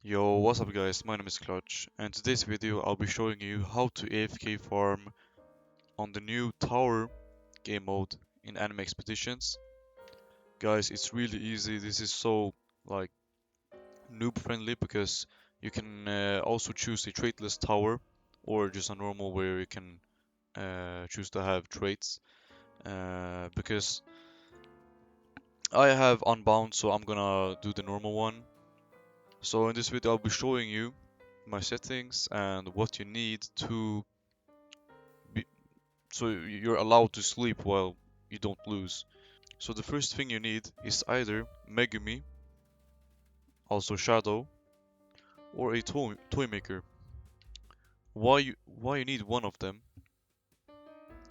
Yo, what's up guys, my name is Clutch, and today's video I'll be showing you how to AFK farm on the new Tower game mode in Anime Expeditions. Guys, it's really easy. This is so like noob friendly because you can also choose a traitless tower or just a normal where you can choose to have traits. Because I have Unbound, so I'm gonna do the normal one. So in this video I'll be showing you my settings and what you need to be, so you're allowed to sleep while you don't lose. So the first thing you need is either Megumi, also Shadow, or a toy maker. Why you need one of them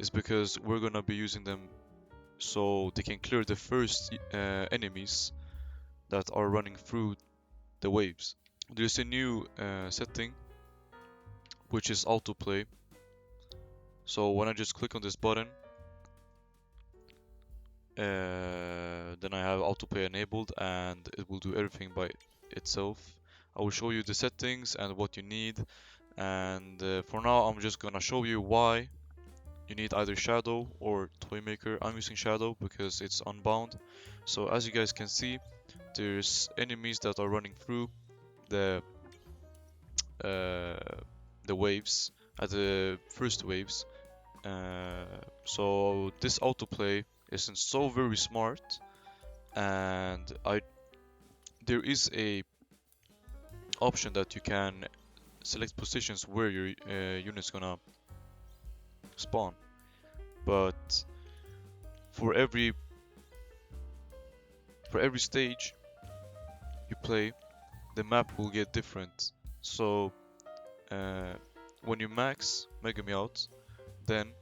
is because we're gonna be using them so they can clear the first enemies that are running through the waves. There's a new setting which is autoplay. So when I just click on this button, then I have autoplay enabled and it will do everything by itself. I will show you the settings and what you need, and for now I'm just gonna show you why you need either Shadow or Toymaker. I'm using Shadow because it's unbound. So as you guys can see, there's enemies that are running through the uh, the waves at the first waves. So this autoplay isn't so very smart, and there is a option that you can select positions where your unit's gonna spawn, but for every stage you play, the map will get different. So uh, when you max Megami out, then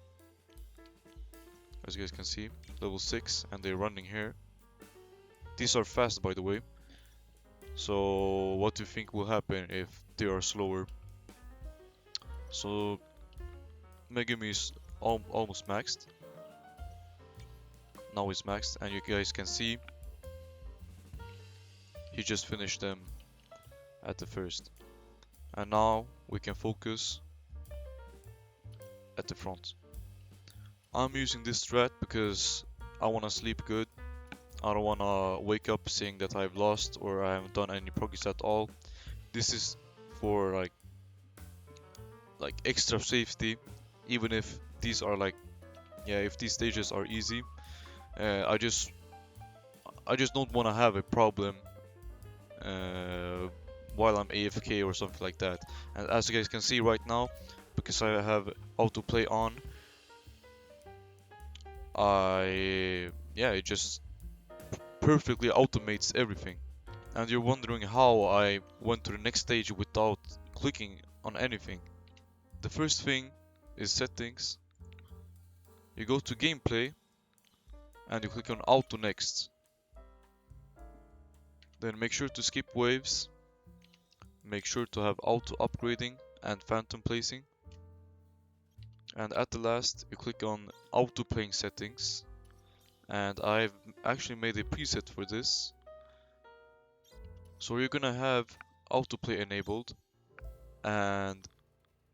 as you guys can see, level 6, and they're running here. These are fast, by the way. So what do you think will happen if they are slower? So Megami is almost maxed. Now he's maxed, and you guys can see he just finished them at the first. And now we can focus at the front. I'm using this strat because I want to sleep good. I don't want to wake up seeing that I've lost or I haven't done any progress at all. This is for like extra safety, even if these are like, yeah, if these stages are easy. I just don't want to have a problem uh, while I'm AFK or something like that. And as you guys can see right now, because I have autoplay on, it just perfectly automates everything. And you're wondering how I went to the next stage without clicking on anything. The first thing is settings. You go to gameplay and you click on auto next. Then make sure to skip waves. Make sure to have auto upgrading and phantom placing. And at the last, you click on auto playing settings. And I've actually made a preset for this. So you're gonna have autoplay enabled, and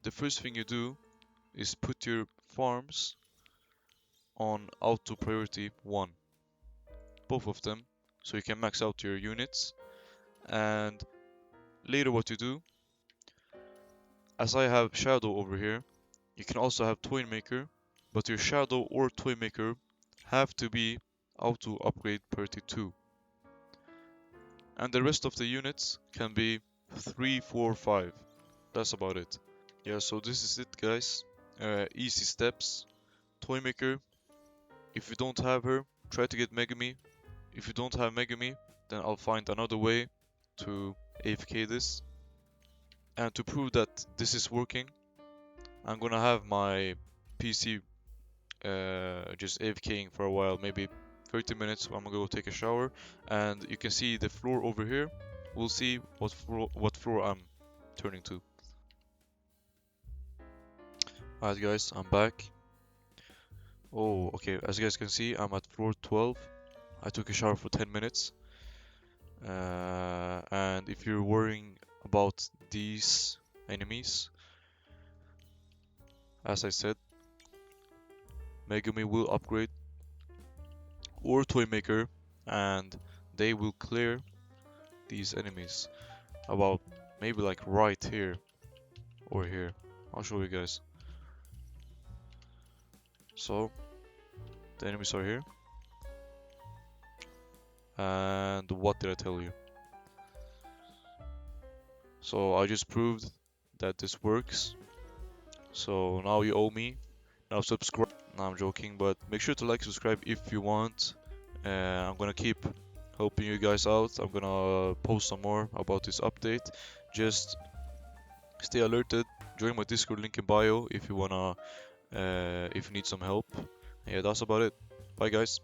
the first thing you do is put your farms on auto priority 1, both of them, so you can max out your units. And later what you do, as I have Shadow over here, you can also have Toy Maker, but your Shadow or Toy Maker have to be auto upgrade priority 2. And the rest of the units can be 3, 4, 5. That's about it. Yeah, so this is it guys. Easy steps. Toy Maker, if you don't have her, try to get Megami. If you don't have Megami, then I'll find another way to AFK this. And to prove that this is working, I'm gonna have my PC just AFKing for a while, maybe 30 minutes. I'm gonna go take a shower, and you can see the floor over here. We'll see what floor I'm turning to. Alright guys, I'm back. Oh, okay, as you guys can see, I'm at floor 12. I took a shower for 10 minutes. And if you're worrying about these enemies. As I said, Megumi will upgrade or Toymaker, and they will clear these enemies. About maybe like right here or here. I'll show you guys. So the enemies are here. And what did I tell you? So I just proved that this works. So now you owe me. Now subscribe. No, I'm joking, but make sure to like, subscribe if you want. I'm gonna keep helping you guys out. I'm gonna post some more about this update. Just stay alerted. Join my Discord link in bio if you wanna, if you need some help. Yeah, that's about it. Bye, guys.